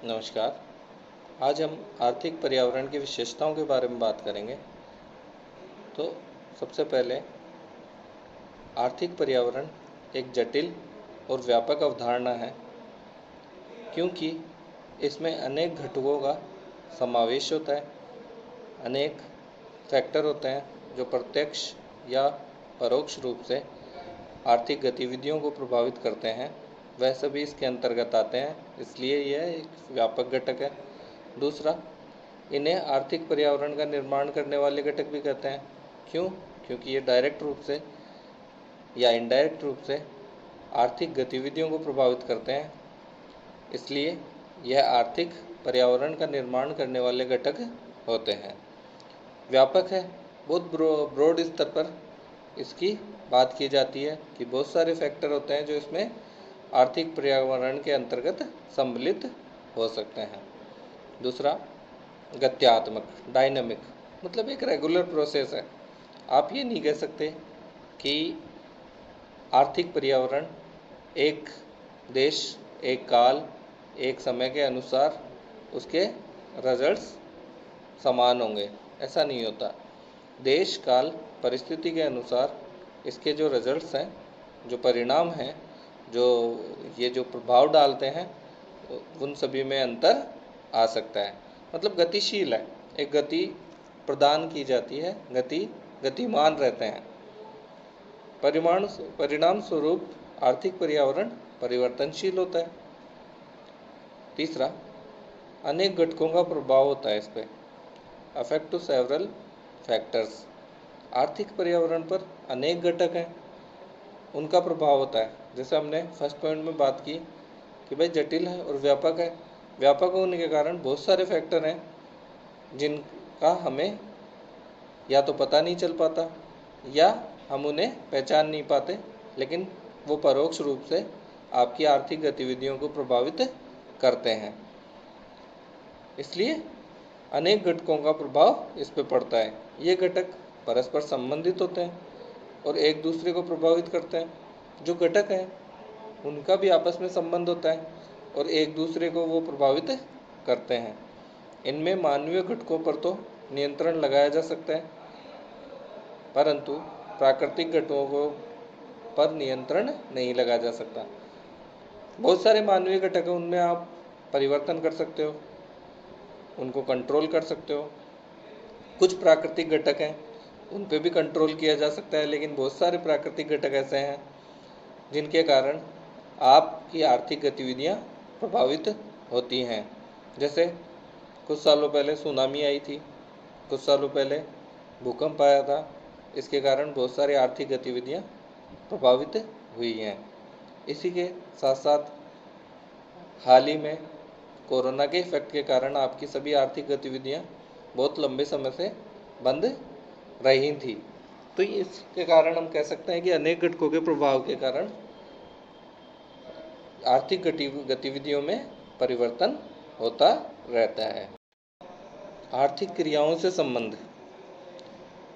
नमस्कार। आज हम आर्थिक पर्यावरण की विशेषताओं के बारे में बात करेंगे। तो सबसे पहले आर्थिक पर्यावरण एक जटिल और व्यापक अवधारणा है, क्योंकि इसमें अनेक घटकों का समावेश होता है। अनेक फैक्टर होते हैं जो प्रत्यक्ष या परोक्ष रूप से आर्थिक गतिविधियों को प्रभावित करते हैं। वह सभी इसके अंतर्गत आते हैं, इसलिए यह एक व्यापक घटक है। दूसरा, इन्हें आर्थिक पर्यावरण का निर्माण करने वाले घटक भी कहते हैं। क्यों? क्योंकि ये डायरेक्ट रूप से या इनडायरेक्ट रूप से आर्थिक गतिविधियों को प्रभावित करते हैं, इसलिए यह आर्थिक पर्यावरण का निर्माण करने वाले घटक होते हैं। व्यापक है, बहुत ब्रॉड स्तर पर इसकी बात की जाती है कि बहुत सारे फैक्टर होते हैं जो इसमें आर्थिक पर्यावरण के अंतर्गत सम्मिलित हो सकते हैं। दूसरा, गत्यात्मक, डायनामिक, मतलब एक रेगुलर प्रोसेस है। आप ये नहीं कह सकते कि आर्थिक पर्यावरण एक देश, एक काल, एक समय के अनुसार उसके रिजल्ट्स समान होंगे, ऐसा नहीं होता। देश, काल, परिस्थिति के अनुसार इसके जो रिजल्ट्स हैं, जो परिणाम हैं, जो प्रभाव डालते हैं, उन सभी में अंतर आ सकता है। मतलब गतिशील है, एक गति प्रदान की जाती है, गतिमान रहते हैं। परिणाम स्वरूप आर्थिक पर्यावरण परिवर्तनशील होता है। तीसरा, अनेक घटकों का प्रभाव होता है इस पर। अफेक्ट टू सेवरल फैक्टर्स, आर्थिक पर्यावरण पर अनेक घटक हैं, उनका प्रभाव होता है। जैसे हमने फर्स्ट पॉइंट में बात की कि भाई जटिल है और व्यापक है। व्यापक होने के कारण बहुत सारे फैक्टर हैं जिनका हमें या तो पता नहीं चल पाता या हम उन्हें पहचान नहीं पाते, लेकिन वो परोक्ष रूप से आपकी आर्थिक गतिविधियों को प्रभावित करते हैं। इसलिए अनेक घटकों का प्रभाव इस पर पड़ता है। ये घटक परस्पर संबंधित होते हैं और एक दूसरे को प्रभावित करते हैं। जो घटक हैं उनका भी आपस में संबंध होता है और एक दूसरे को वो प्रभावित करते हैं। इनमें मानवीय घटकों पर तो नियंत्रण लगाया जा सकता है, परंतु प्राकृतिक घटकों पर नियंत्रण नहीं लगाया जा सकता। बहुत सारे मानवीय घटक हैं, उनमें आप परिवर्तन कर सकते हो, उनको कंट्रोल कर सकते हो। कुछ प्राकृतिक घटक हैं, उन पे भी कंट्रोल किया जा सकता है, लेकिन बहुत सारे प्राकृतिक घटक ऐसे हैं जिनके कारण आपकी आर्थिक गतिविधियां प्रभावित होती हैं। जैसे कुछ सालों पहले सुनामी आई थी, कुछ सालों पहले भूकंप आया था, इसके कारण बहुत सारी आर्थिक गतिविधियां प्रभावित हुई हैं। इसी के साथ साथ हाल ही में कोरोना के इफेक्ट के कारण आपकी सभी आर्थिक गतिविधियां बहुत लंबे समय से बंद रही थी। तो इसके कारण हम कह सकते हैं कि अनेक घटकों के प्रभाव के कारण आर्थिक गतिविधियों में परिवर्तन होता रहता है। आर्थिक क्रियाओं से संबंध,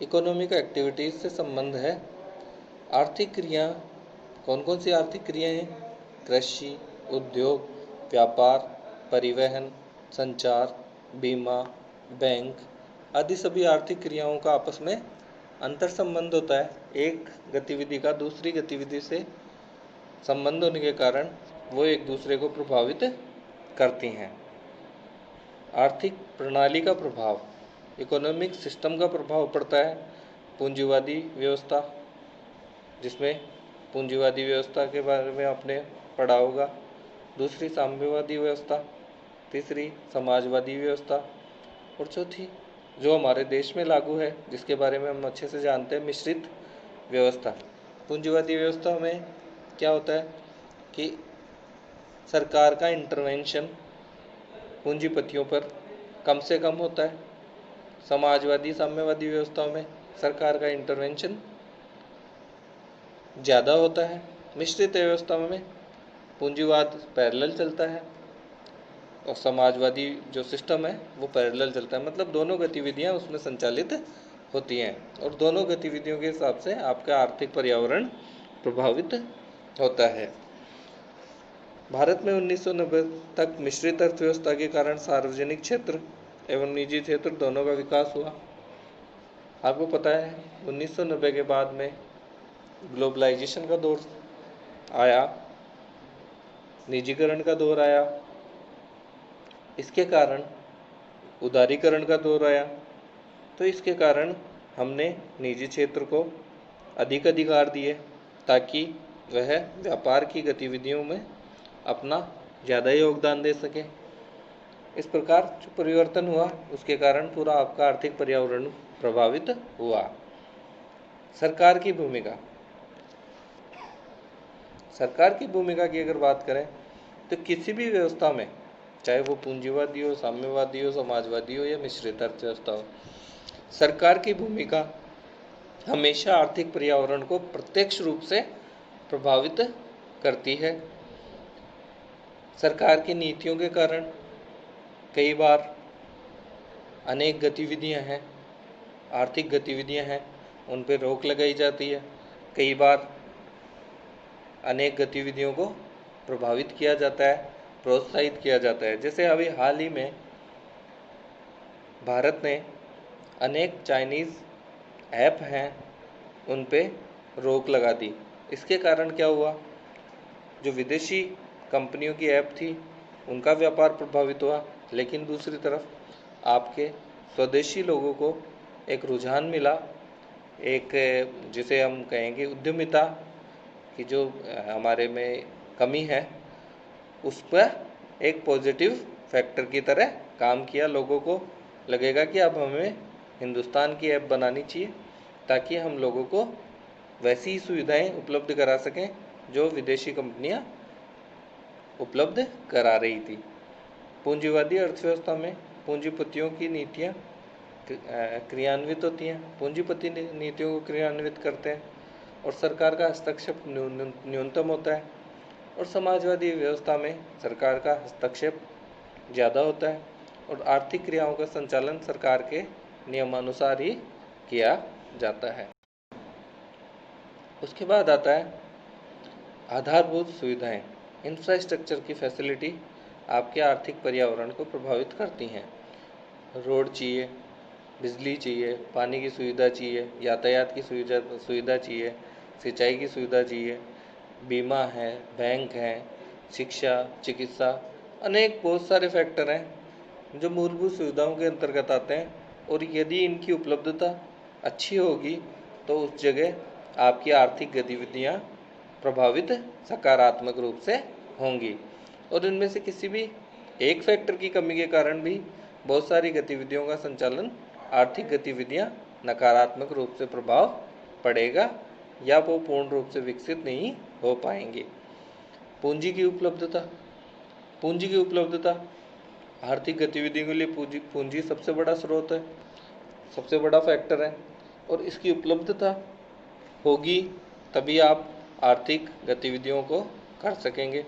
इकोनॉमिक एक्टिविटीज़ से संबंध है। आर्थिक क्रिया, कौन कौन सी आर्थिक क्रियाएं हैं? कृषि, उद्योग, व्यापार, परिवहन, संचार, बीमा, बैंक आदि सभी आर्थिक क्रियाओं का आपस में अंतर संबंध होता है। एक गतिविधि का दूसरी गतिविधि से संबंध होने के कारण वो एक दूसरे को प्रभावित करती हैं। आर्थिक प्रणाली का प्रभाव, इकोनॉमिक सिस्टम का प्रभाव पड़ता है। पूंजीवादी व्यवस्था, जिसमें पूंजीवादी व्यवस्था के बारे में आपने पढ़ा होगा। दूसरी साम्यवादी व्यवस्था, तीसरी समाजवादी व्यवस्था और चौथी जो हमारे देश में लागू है, जिसके बारे में हम अच्छे से जानते हैं, मिश्रित व्यवस्था। पूंजीवादी व्यवस्था में क्या होता है कि सरकार का इंटरवेंशन पूंजीपतियों पर कम से कम होता है। समाजवादी साम्यवादी व्यवस्थाओं में सरकार का इंटरवेंशन ज़्यादा होता है। मिश्रित व्यवस्था में पूंजीवाद पैरेलल चलता है और समाजवादी जो सिस्टम है वो पैरेलल चलता है। मतलब दोनों गतिविधियां उसमें संचालित होती हैं और दोनों गतिविधियों के हिसाब से आपका आर्थिक पर्यावरण प्रभावित होता है। भारत में 1990 तक मिश्रित अर्थव्यवस्था के कारण सार्वजनिक क्षेत्र एवं निजी क्षेत्र दोनों का विकास हुआ। आपको पता है 1990 के बाद में ग्लोबलाइजेशन का दौर आया, निजीकरण का दौर आया, इसके कारण उदारीकरण का दौर आया। तो इसके कारण हमने निजी क्षेत्र को अधिक अधिकार दिए ताकि वह व्यापार की गतिविधियों में अपना ज़्यादा योगदान दे सके। इस प्रकार जो परिवर्तन हुआ उसके कारण पूरा आपका आर्थिक पर्यावरण प्रभावित हुआ। सरकार की भूमिका, सरकार की भूमिका की अगर बात करें तो किसी भी व्यवस्था में, चाहे वो पूंजीवादी हो, साम्यवादी हो, समाजवादी हो या मिश्रित अर्थव्यवस्था हो, सरकार की भूमिका हमेशा आर्थिक पर्यावरण को प्रत्यक्ष रूप से प्रभावित करती है। सरकार की नीतियों के कारण कई बार अनेक गतिविधियां हैं, आर्थिक गतिविधियां हैं, उन पर रोक लगाई जाती है। कई बार अनेक गतिविधियों को प्रभावित किया जाता है, प्रोत्साहित किया जाता है। जैसे अभी हाल ही में भारत ने अनेक चाइनीज़ ऐप हैं उन पे रोक लगा दी। इसके कारण क्या हुआ, जो विदेशी कंपनियों की ऐप थी उनका व्यापार प्रभावित हुआ, लेकिन दूसरी तरफ आपके स्वदेशी लोगों को एक रुझान मिला, एक जिसे हम कहेंगे उद्यमिता की जो हमारे में कमी है उस पर एक पॉजिटिव फैक्टर की तरह काम किया। लोगों को लगेगा कि अब हमें हिंदुस्तान की ऐप बनानी चाहिए ताकि हम लोगों को वैसी ही सुविधाएं उपलब्ध करा सकें जो विदेशी कंपनियां उपलब्ध करा रही थी। पूंजीवादी अर्थव्यवस्था में पूंजीपतियों की नीतियां क्रियान्वित होती हैं, पूंजीपति नीतियों को क्रियान्वित करते हैं और सरकार का हस्तक्षेप न्यूनतम होता है। और समाजवादी व्यवस्था में सरकार का हस्तक्षेप ज़्यादा होता है और आर्थिक क्रियाओं का संचालन सरकार के नियमानुसार ही किया जाता है। उसके बाद आता है आधारभूत सुविधाएं। इंफ्रास्ट्रक्चर की फैसिलिटी आपके आर्थिक पर्यावरण को प्रभावित करती हैं। रोड चाहिए, बिजली चाहिए, पानी की सुविधा चाहिए, यातायात की सुविधा चाहिए, सिंचाई की सुविधा चाहिए, बीमा है, बैंक है, शिक्षा, चिकित्सा, अनेक बहुत सारे फैक्टर हैं जो मूलभूत सुविधाओं के अंतर्गत आते हैं। और यदि इनकी उपलब्धता अच्छी होगी तो उस जगह आपकी आर्थिक गतिविधियां प्रभावित सकारात्मक रूप से होंगी। और इनमें से किसी भी एक फैक्टर की कमी के कारण भी बहुत सारी गतिविधियों का संचालन, आर्थिक गतिविधियां नकारात्मक रूप से प्रभाव पड़ेगा या वो पूर्ण रूप से विकसित नहीं हो पाएंगे। पूंजी की उपलब्धता आर्थिक गतिविधियों के लिए पूंजी सबसे बड़ा स्रोत है, सबसे बड़ा फैक्टर है और इसकी उपलब्धता होगी तभी आप आर्थिक गतिविधियों को कर सकेंगे।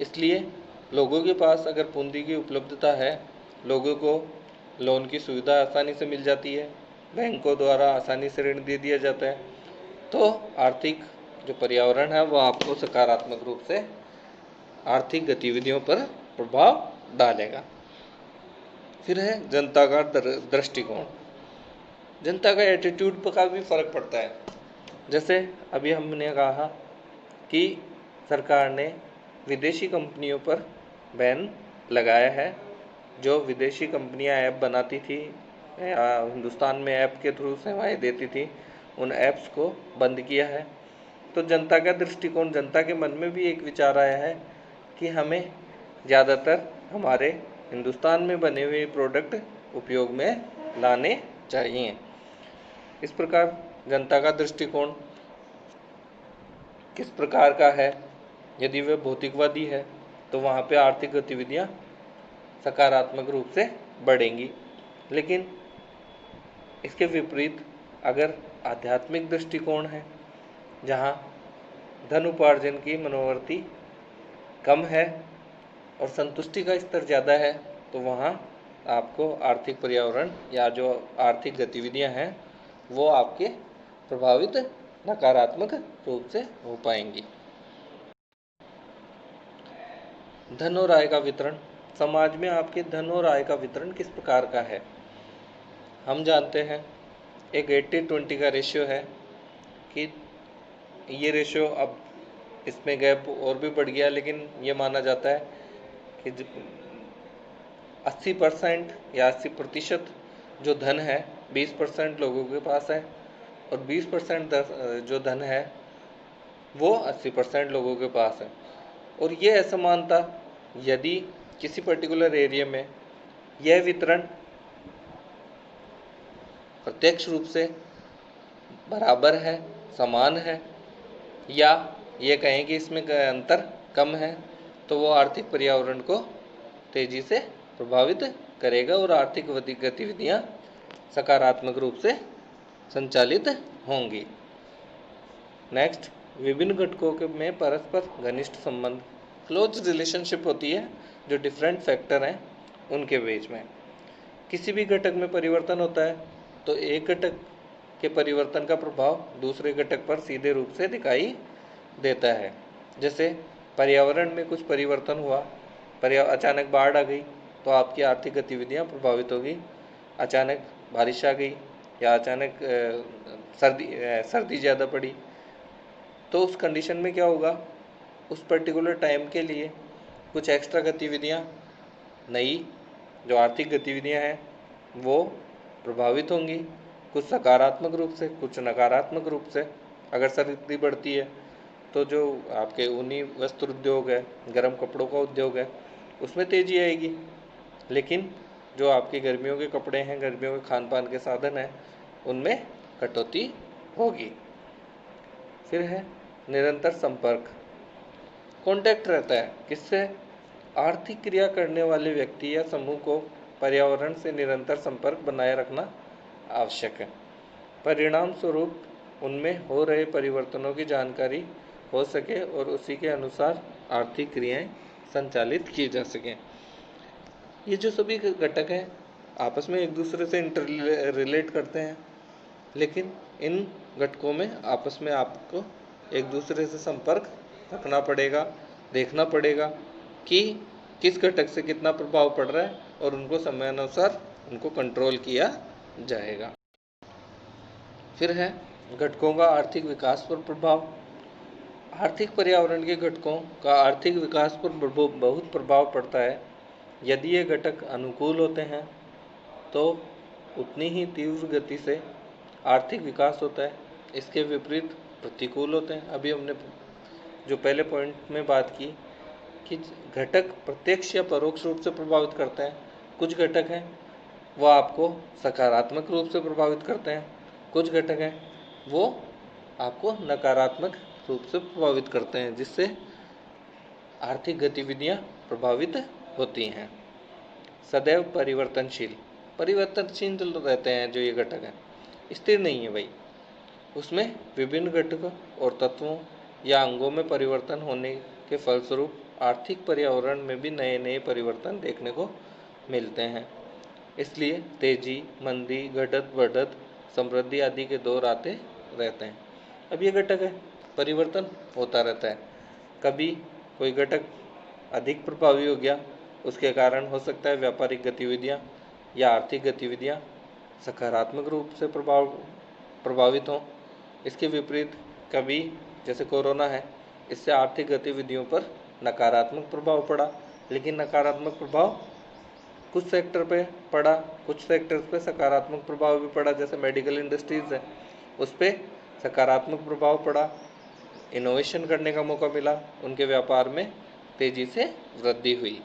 इसलिए लोगों के पास अगर पूंजी की उपलब्धता है, लोगों को लोन की सुविधा आसानी से मिल जाती है, बैंकों द्वारा आसानी से ऋण दे दिया जाता है, तो आर्थिक जो पर्यावरण है वो आपको सकारात्मक रूप से आर्थिक गतिविधियों पर प्रभाव डालेगा। फिर है जनता का दृष्टिकोण। जनता का एटीट्यूड पर काफ़ी फर्क पड़ता है। जैसे अभी हमने कहा कि सरकार ने विदेशी कंपनियों पर बैन लगाया है। जो विदेशी कंपनियां ऐप बनाती थी या हिंदुस्तान में ऐप के थ्रू सेवाएं देती थी, उन ऐप्स को बंद किया है। तो जनता का दृष्टिकोण, जनता के मन में भी एक विचार आया है कि हमें ज़्यादातर हमारे हिंदुस्तान में बने हुए प्रोडक्ट उपयोग में लाने चाहिए। इस प्रकार जनता का दृष्टिकोण किस प्रकार का है, यदि वह भौतिकवादी है तो वहाँ पे आर्थिक गतिविधियाँ सकारात्मक रूप से बढ़ेंगी। लेकिन इसके विपरीत अगर आध्यात्मिक दृष्टिकोण है, जहाँ धन उपार्जन की मनोवृत्ति कम है और संतुष्टि का स्तर ज़्यादा है, तो वहाँ आपको आर्थिक पर्यावरण या जो आर्थिक गतिविधियाँ हैं वो आपके प्रभावित नकारात्मक रूप से हो पाएंगी। धन और आय का वितरण। समाज में आपके धन और आय का वितरण किस प्रकार का है? हम जानते हैं एक 80-20 का रेशियो है कि ये रेशियो अब इसमें गैप और भी बढ़ गया, लेकिन ये माना जाता है कि 80% या 80% जो धन है 20% लोगों के पास है, और 20% जो धन है वो 80% लोगों के पास है। और ये असमानता यदि किसी पर्टिकुलर एरिया में यह वितरण प्रत्यक्ष रूप से बराबर है, समान है, या ये कहें कि इसमें अंतर कम है, तो वो आर्थिक पर्यावरण को तेजी से प्रभावित करेगा और आर्थिक गतिविधियां सकारात्मक रूप से संचालित होंगी। नेक्स्ट, विभिन्न घटकों में परस्पर घनिष्ठ संबंध, क्लोज रिलेशनशिप होती है जो डिफरेंट फैक्टर हैं उनके बीच में। किसी भी घटक में परिवर्तन होता है तो एक घटक के परिवर्तन का प्रभाव दूसरे घटक पर सीधे रूप से दिखाई देता है। जैसे पर्यावरण में कुछ परिवर्तन हुआ, अचानक बाढ़ आ गई तो आपकी आर्थिक गतिविधियां प्रभावित होगी। अचानक बारिश आ गई या अचानक सर्दी ज़्यादा पड़ी तो उस कंडीशन में क्या होगा, उस पर्टिकुलर टाइम के लिए कुछ एक्स्ट्रा गतिविधियां, नई जो आर्थिक गतिविधियां हैं वो प्रभावित होंगी, कुछ सकारात्मक रूप से, कुछ नकारात्मक रूप से। अगर सर्दी बढ़ती है तो जो आपके ऊनी वस्त्र उद्योग है, गर्म कपड़ों का उद्योग है, उसमें तेजी आएगी। लेकिन जो आपके गर्मियों के कपड़े हैं, गर्मियों के खान पान के साधन हैं, उनमें कटौती होगी। फिर है निरंतर संपर्क, कॉन्टैक्ट रहता है। किससे? आर्थिक क्रिया करने वाले व्यक्ति या समूह को पर्यावरण से निरंतर संपर्क बनाए रखना आवश्यक है। परिणाम स्वरूप उनमें हो रहे परिवर्तनों की जानकारी हो सके और उसी के अनुसार आर्थिक क्रियाएं संचालित की जा सकें। ये जो सभी घटक हैं आपस में एक दूसरे से रिलेट करते हैं, लेकिन इन घटकों में आपस में आपको एक दूसरे से संपर्क रखना पड़ेगा, देखना पड़ेगा कि किस घटक से कितना प्रभाव पड़ रहा है और उनको समयानुसार उनको कंट्रोल किया जाएगा। फिर है घटकों का आर्थिक विकास पर प्रभाव। आर्थिक पर्यावरण के घटकों का आर्थिक विकास पर बहुत प्रभाव पड़ता है। यदि ये घटक अनुकूल होते हैं तो उतनी ही तीव्र गति से आर्थिक विकास होता है। इसके विपरीत प्रतिकूल होते हैं। अभी हमने जो पहले पॉइंट में बात की कि घटक प्रत्यक्ष या परोक्ष रूप से प्रभावित करते हैं। कुछ घटक हैं वो आपको सकारात्मक रूप से प्रभावित करते हैं, कुछ घटक हैं वो आपको नकारात्मक रूप से प्रभावित करते हैं, जिससे आर्थिक गतिविधियां प्रभावित होती हैं। सदैव परिवर्तनशील रहते हैं जो ये घटक हैं, स्थिर नहीं है भाई। उसमें विभिन्न घटकों और तत्वों या अंगों में परिवर्तन होने के फलस्वरूप आर्थिक पर्यावरण में भी नए नए परिवर्तन देखने को मिलते हैं। इसलिए तेजी, मंदी, घटत बढ़त, समृद्धि आदि के दौर आते रहते हैं। अब ये घटक है, परिवर्तन होता रहता है। कभी कोई घटक अधिक प्रभावी हो गया, उसके कारण हो सकता है व्यापारिक गतिविधियां या आर्थिक गतिविधियां सकारात्मक रूप से प्रभावित हों। इसके विपरीत कभी जैसे कोरोना है, इससे आर्थिक गतिविधियों पर नकारात्मक प्रभाव पड़ा, लेकिन नकारात्मक प्रभाव कुछ सेक्टर पे पड़ा, कुछ सेक्टर्स पे सकारात्मक प्रभाव भी पड़ा। जैसे मेडिकल इंडस्ट्रीज़ है, उस पर सकारात्मक प्रभाव पड़ा, इनोवेशन करने का मौका मिला, उनके व्यापार में तेज़ी से वृद्धि हुई।